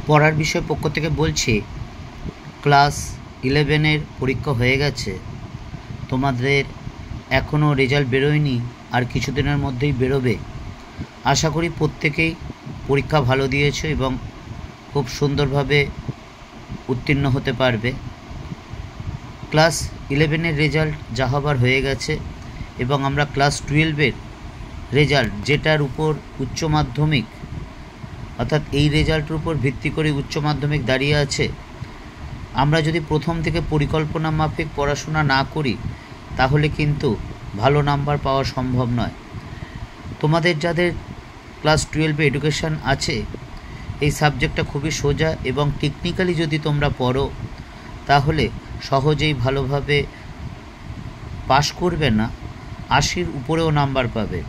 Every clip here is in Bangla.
পড়ার বিষয় পক্ষ থেকে বলছি, ক্লাস 11-এর পরীক্ষা হয়ে গেছে। তোমাদের এখনও রেজাল্ট বেরোয়নি, আর কিছুদিনের মধ্যেই বেরোবে। আশা করি প্রত্যেকেই পরীক্ষা ভালো দিয়েছো এবং খুব সুন্দরভাবে উত্তীর্ণ হতে পারবে। ক্লাস 11-এর রেজাল্ট যা হবার হয়ে গেছে এবং আমরা ক্লাস 12-এর রেজাল্ট, যেটার উপর উচ্চ মাধ্যমিক অর্থাৎ এই রেজাল্টের উপর ভিত্তি করে উচ্চ মাধ্যমিক দাঁড়িয়ে আছে, আমরা যদি প্রথম থেকে পরিকল্পনা মাফিক পড়াশোনা না করি তাহলে কিন্তু ভালো নাম্বার পাওয়া সম্ভব নয়। তোমাদের যাদের ক্লাস 12-এ এডুকেশান আছে, এই সাবজেক্টটা খুবই সোজা এবং টেকনিক্যালি যদি তোমরা পড়ো তাহলে সহজেই ভালোভাবে পাশ করবে না, 80-র উপরেও নাম্বার পাবে।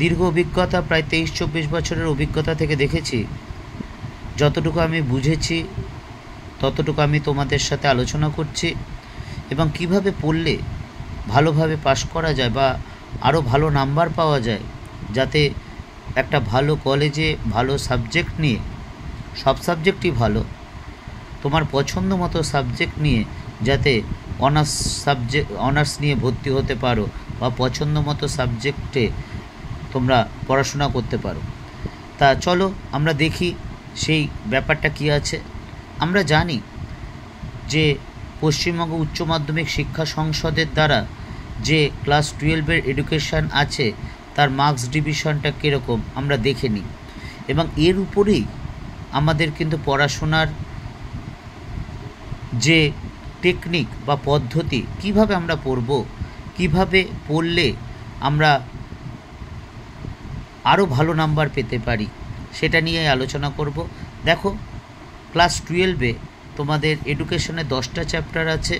দীর্ঘ অভিজ্ঞতা, প্রায় 23-24 বছরের অভিজ্ঞতা থেকে দেখেছি, যতটুকু আমি বুঝেছি ততটুকু আমি তোমাদের সাথে আলোচনা করছি এবং কিভাবে পড়লে ভালোভাবে পাশ করা যায় বা আরও ভালো নাম্বার পাওয়া যায়, যাতে একটা ভালো কলেজে ভালো সাবজেক্ট নিয়ে, সব সাবজেক্টই ভালো, তোমার পছন্দ মতো সাবজেক্ট নিয়ে যাতে অনার্স নিয়ে ভর্তি হতে পারো বা পছন্দ মতো সাবজেক্টে তোমরা পড়াশোনা করতে পারো। তা চলো আমরা দেখি সেই ব্যাপারটা কী আছে। আমরা জানি যে পশ্চিমবঙ্গ উচ্চ মাধ্যমিক শিক্ষা সংসদের দ্বারা যে ক্লাস 12-এর এডুকেশান আছে তার মার্কস ডিভিশনটা কীরকম আমরা দেখে নিই এবং এর উপরেই আমাদের কিন্তু পড়াশোনার যে টেকনিক বা পদ্ধতি, কিভাবে আমরা পড়ব, কিভাবে পড়লে আমরা আরও ভালো নাম্বার পেতে পারি, সেটা নিয়ে আলোচনা করব। দেখো, ক্লাস 12-এ তোমাদের এডুকেশনে 10টা চ্যাপ্টার আছে,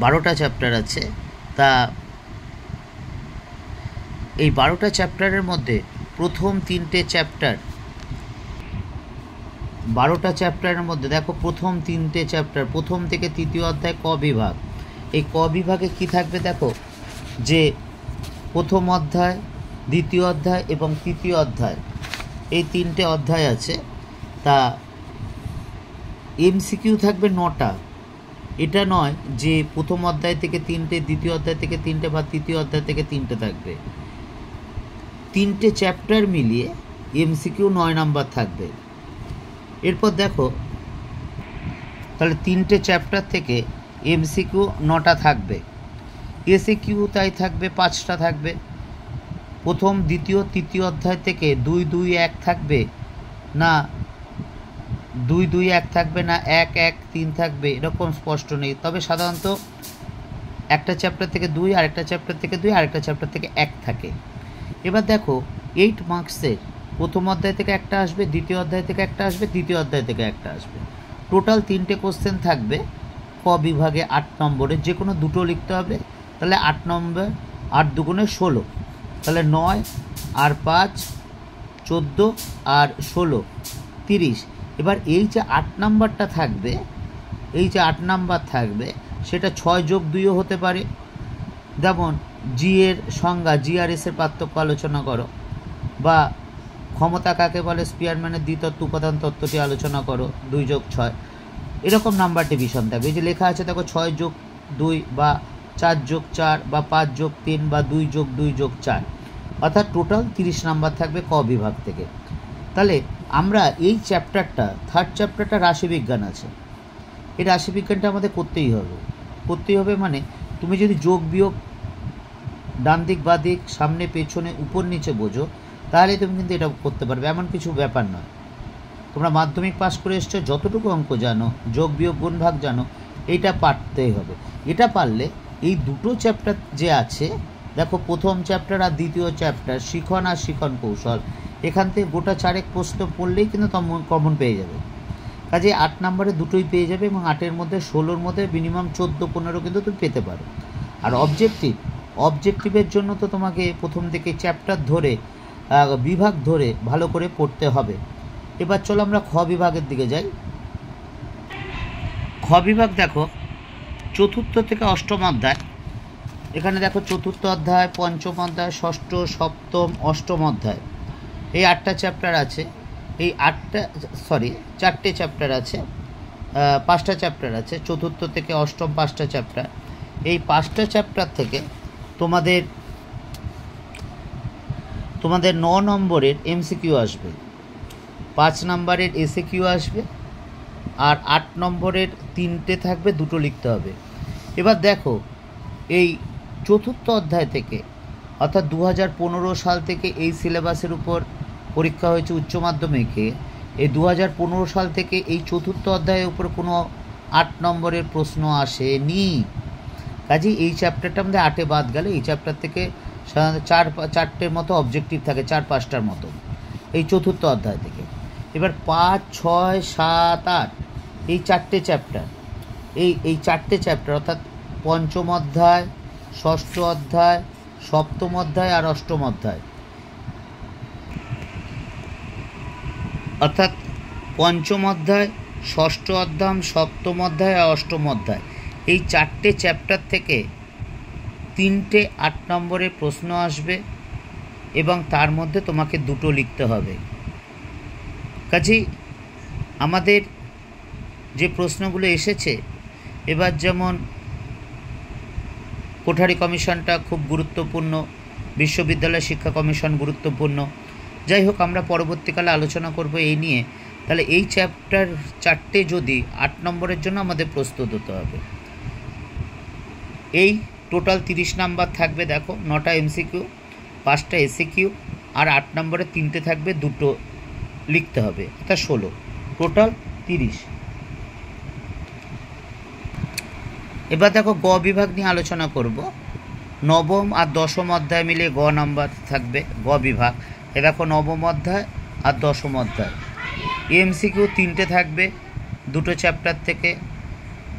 12টা চ্যাপ্টার আছে। তা এই 12টা চ্যাপ্টারের মধ্যে প্রথম 3টে চ্যাপ্টার, 12টা চ্যাপ্টারের মধ্যে দেখো প্রথম 3টে চ্যাপ্টার, প্রথম থেকে 3য় অধ্যায় ক বিভাগ। এই ক বিভাগে কি থাকবে দেখো, যে প্রথম অধ্যায়, দ্বিতীয় অধ্যায় এবং তৃতীয় অধ্যায়, এই 3টে অধ্যায় আছে। তা এমসিকিউ থাকবে 9টা। এটা নয় যে প্রথম অধ্যায় থেকে 3টে, দ্বিতীয় অধ্যায় থেকে 3টে বা তৃতীয় অধ্যায় থেকে 3টে থাকবে। 3টে চ্যাপ্টার মিলিয়ে এমসিকিউ 9 নাম্বার থাকবে। এরপর দেখো, তাহলে 3টে চ্যাপ্টার থেকে এমসিকিউ 9টা থাকবে, এসিকিউ তাই থাকবে 5টা থাকবে। প্রথম, দ্বিতীয়, তৃতীয় অধ্যায় থেকে 2, 2, 1 থাকবে না 2, 2, 1 থাকবে না 1, 1, 3 থাকবে, এরকম স্পষ্ট নেই। তবে সাধারণত একটা চ্যাপ্টার থেকে 2, আরেকটা চ্যাপ্টার থেকে 2, আরেকটা চ্যাপ্টার থেকে 1 থাকে। এবার দেখো 8 মার্কসের প্রথম অধ্যায় থেকে একটা আসবে, দ্বিতীয় অধ্যায় থেকে একটা আসবে, তৃতীয় অধ্যায় থেকে একটা আসবে। টোটাল 3টে কোশ্চেন থাকবে ক বিভাগে 8 নম্বরের, যে কোনো দুটো লিখতে হবে। তাহলে 8 নম্বর, 8 দুগুণে 16, তাহলে 9 আর 5 14 আর 16 30। এবার এই যে 8 নাম্বারটা থাকবে, এই যে 8 নাম্বার থাকবে, সেটা 6 যোগ 2ও হতে পারে। যেমন জি এর সংজ্ঞা, জিআরএসের পার্থক্য আলোচনা করো, বা ক্ষমতা কাকে বলে, স্পিয়ারম্যানের দ্বিতত্ত্ব উপাদান তত্ত্বটি আলোচনা করো, 2 যোগ 6, এরকম নাম্বার ডিভিশন থাকবে। এই যে লেখা আছে দেখো 6 যোগ 2 বা 4 যোগ 4 বা 5 যোগ 3 বা 2 যোগ 2 যোগ 4, অর্থাৎ টোটাল 30 নাম্বার থাকবে ক বিভাগ থেকে। তাহলে আমরা এই চ্যাপ্টারটা, থার্ড চ্যাপ্টারটা রাশিবিজ্ঞান আছে, এই রাশিবিজ্ঞানটা আমাদের করতেই হবে। মানে তুমি যদি যোগ বিয়োগ ডান দিক বা দিক, সামনে পেছনে, উপর নিচে বোঝো, তাহলে তুমি কিন্তু এটা করতে পারবে, এমন কিছু ব্যাপার নয়। তোমরা মাধ্যমিক পাস করে এসছো, যতটুকু অঙ্ক জানো, যোগ বিয়োগ গুণ ভাগ জানো, এইটা পারতেই হবে। এটা পারলে এই দুটো চ্যাপ্টার যে আছে, দেখো প্রথম চ্যাপ্টার আর দ্বিতীয় চ্যাপ্টার, শিখন আর শিখন কৌশল, এখান থেকে গোটা 4 প্রশ্ন পড়লেই কিন্তু কমন পেয়ে যাবে। কাজে 8 নম্বরে দুটোই পেয়ে যাবে এবং 8-এর মধ্যে 16-র মধ্যে মিনিমাম 14-15 কিন্তু তুমি পেতে পারো। আর অবজেক্টিভের জন্য তো তোমাকে প্রথম থেকে চ্যাপ্টার ধরে, বিভাগ ধরে ভালো করে পড়তে হবে। এবার চলো আমরা খ বিভাগের দিকে যাই। খ বিভাগ দেখো 4র্থ থেকে 8ম অধ্যায়। এখানে দেখো 4র্থ অধ্যায়, 5ম অধ্যায়, 6ষ্ঠ, 7ম, 8ম অধ্যায়, এই 8টা চ্যাপ্টার আছে। এই 4টে চ্যাপ্টার আছে, 5টা চ্যাপ্টার আছে, চতুর্থ থেকে অষ্টম 5টা চ্যাপ্টার। এই 5টা চ্যাপ্টার থেকে তোমাদের 9 নম্বরের এমসিকিউ আসবে, 5 নম্বরের এসএকিউ আসবে, আর 8 নম্বরের 3টে থাকবে, 2টো লিখতে হবে। এবার দেখো, এই চতুর্থ অধ্যায় থেকে অর্থাৎ 2015 সাল থেকে এই সিলেবাসের উপর পরীক্ষা হয়েছে উচ্চ মাধ্যমিকে। এই 2015 সাল থেকে এই চতুর্থ অধ্যায়ের উপর কোনো 8 নম্বরের প্রশ্ন আসেনি। কাজেই এই চ্যাপ্টারটা আমাদের 8-এ বাদ গেলে এই চ্যাপ্টার থেকে সাধারণত 4-5টের মতো অবজেক্টিভ থাকে, 4-5টার মতো এই চতুর্থ অধ্যায় থেকে। এবার 5, 6, 7, 8 এই 4টে চ্যাপ্টার, এই 4টে চ্যাপ্টার অর্থাৎ পঞ্চম অধ্যায়, ষষ্ঠ অধ্যায়, সপ্তম অধ্যায় আর অষ্টম অধ্যায়, অর্থাৎ পঞ্চম অধ্যায়, ষষ্ঠ অধ্যায়, সপ্তম অধ্যায় আর অষ্টম অধ্যায়, এই 4টে চ্যাপ্টার থেকে 3টে 8 নম্বরের প্রশ্ন আসবে এবং তার মধ্যে তোমাকে 2টো লিখতে হবে। কাজেই আমাদের যে প্রশ্নগুলো এসেছে এবার, যেমন কোঠারি কমিশনটা খুব গুরুত্বপূর্ণ, বিশ্ববিদ্যালয় শিক্ষা কমিশন গুরুত্বপূর্ণ। যাই হোক, আমরা পরবর্তীকালে আলোচনা করব এই নিয়ে। তাহলে এই চ্যাপ্টার 4টে যদি 8 নম্বরের জন্য আমাদের প্রস্তুত হতে হবে। এই টোটাল 30 নাম্বার থাকবে। দেখো, 9টা এমসিকিউ, 5টা এসএকিউ আর 8 নম্বরে 3টে থাকবে, 2টো লিখতে হবে, অর্থাৎ 16, টোটাল 30। এবার দেখো, গ বিভাগ নিয়ে আলোচনা করব। নবম আর দশম অধ্যায় মিলে গ নাম্বার থাকবে, গ বিভাগ। এ দেখো, নবম অধ্যায় আর দশম অধ্যায় এমসিকিউ 3টে থাকবে, 2টো চ্যাপ্টার থেকে,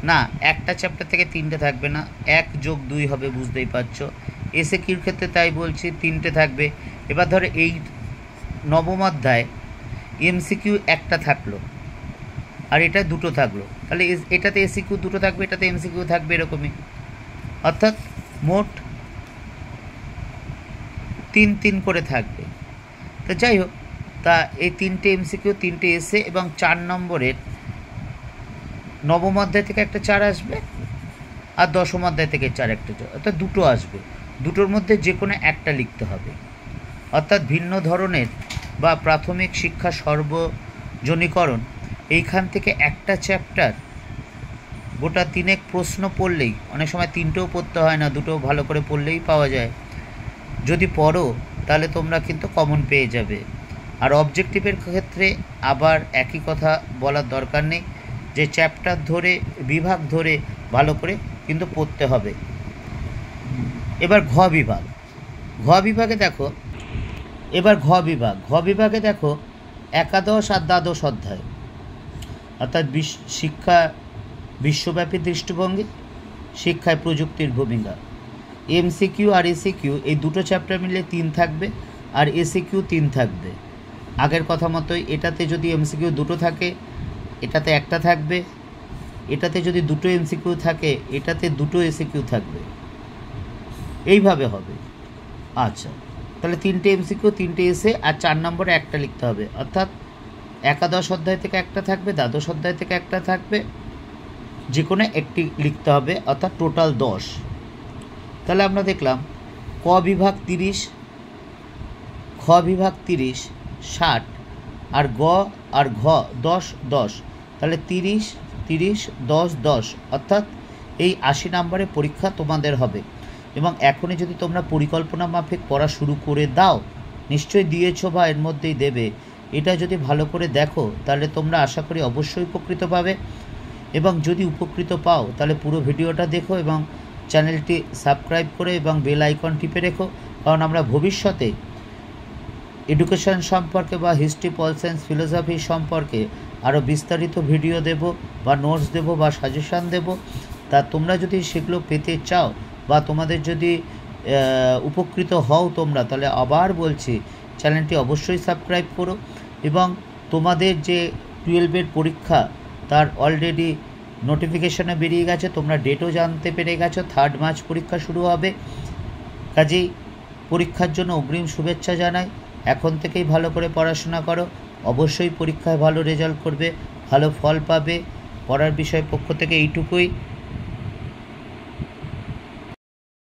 না একটা চ্যাপ্টার থেকে 3টে থাকবে না, 1 + 2 হবে, বুঝতেই পারছো। এসএকিউর ক্ষেত্রে তাই বলছি, 3টে থাকবে। এবার ধরো, এই নবম অধ্যায় এমসিকিউ 1টা থাকলো আর এটা 2টো থাকলো, তাহলে এটাতে এসিকিউ 2টো থাকবে, এটাতে এমসিকিউ থাকবে, এরকমই। অর্থাৎ মোট 3 করে থাকবে। তো যাই হোক, তা এই 3টে এমসিকিউ, 3টে এসে এবং 4 নম্বরের নবম অধ্যায় থেকে একটা 4 আসবে আর দশম অধ্যায় থেকে একটা 4, অর্থাৎ 2টো আসবে। 2টোর মধ্যে যে কোনো একটা লিখতে হবে। অর্থাৎ ভিন্ন ধরনের বা প্রাথমিক শিক্ষা সর্বজনীকরণ, এইখান থেকে একটা চ্যাপ্টার গোটা 3 প্রশ্ন পড়লেই, অনেক সময় 3টেও পড়তে হয় না, 2টো ভালো করে পড়লেই পাওয়া যায়। যদি পড়ো তাহলে তোমরা কিন্তু কমন পেয়ে যাবে। আর অবজেক্টিভের ক্ষেত্রে আবার একই কথা বলার দরকার নেই, যে চ্যাপ্টার ধরে, বিভাগ ধরে ভালো করে কিন্তু পড়তে হবে। এবার ঘ বিভাগ। ঘ বিভাগে দেখো, ঘ বিভাগে দেখো, একাদশ আর দ্বাদশ অধ্যায়, অর্থাৎ শিক্ষা বিশ্বব্যাপী দৃষ্টিভঙ্গি, শিক্ষায় প্রযুক্তির ভূমিকা। এমসিকিউ আর এসিকিউ এই 2টো চ্যাপ্টার মিলে 3 থাকবে আর এসিকিউ 3 থাকবে। আগের কথা মতোই, এটাতে যদি এমসিকিউ 2টো থাকে এটাতে একটা থাকবে, এটাতে যদি 2টো এমসিকিউ থাকে এটাতে 2টো এসিকিউ থাকবে, এইভাবে হবে। আচ্ছা, তাহলে 3টে এমসিকিউ, 3টে এসে আর 4 নম্বরে একটা লিখতে হবে। অর্থাৎ একাদশ অধ্যায় থেকে একটা থাকবে, দ্বাদশ অধ্যায় থেকে একটা থাকবে, যে কোনো একটি লিখতে হবে, অর্থাৎ টোটাল 10। তাহলে আমরা দেখলাম ক বিভাগ 30, খ বিভাগ 30, 60 আর গ আর ঘ 10, 10, তাহলে 30, 30, 10, 10, অর্থাৎ এই 80 নম্বরের পরীক্ষা তোমাদের হবে। এবং এখনই যদি তোমরা পরিকল্পনা মাফিক পড়া শুরু করে দাও, নিশ্চয়ই দিয়েছো বা এর মধ্যেই দেবে, এটা যদি ভালো করে দেখো তাহলে তোমরা আশা করি অবশ্যই উপকৃত পাবে। এবং যদি উপকৃত পাও তাহলে পুরো ভিডিওটা দেখো এবং চ্যানেলটি সাবস্ক্রাইব করে এবং বেল আইকন টিপে রেখো, কারণ আমরা ভবিষ্যতে এডুকেশন সম্পর্কে বা হিস্ট্রি, পল সায়েন্স, ফিলোসফি সম্পর্কে আরও বিস্তারিত ভিডিও দেব বা নোটস দেব বা সাজেশান দেব। তা তোমরা যদি সেগুলো পেতে চাও বা তোমাদের যদি উপকৃত হও তোমরা, তাহলে আবার বলছি চ্যানেলটি অবশ্যই সাবস্ক্রাইব করো। এবং তোমাদের যে 12-এর পরীক্ষা তার অলরেডি নোটিফিকেশনে বেরিয়ে গেছে, তোমরা ডেটও জানতে পেরে গেছো, 3 মার্চ পরীক্ষা শুরু হবে। কাজেই পরীক্ষার জন্য অগ্রিম শুভেচ্ছা জানাই। এখন থেকেই ভালো করে পড়াশোনা করো। অবশ্যই পরীক্ষায় ভালো রেজাল্ট করবে, ভালো ফল পাবে। পড়ার বিষয় পক্ষ থেকে এইটুকুই।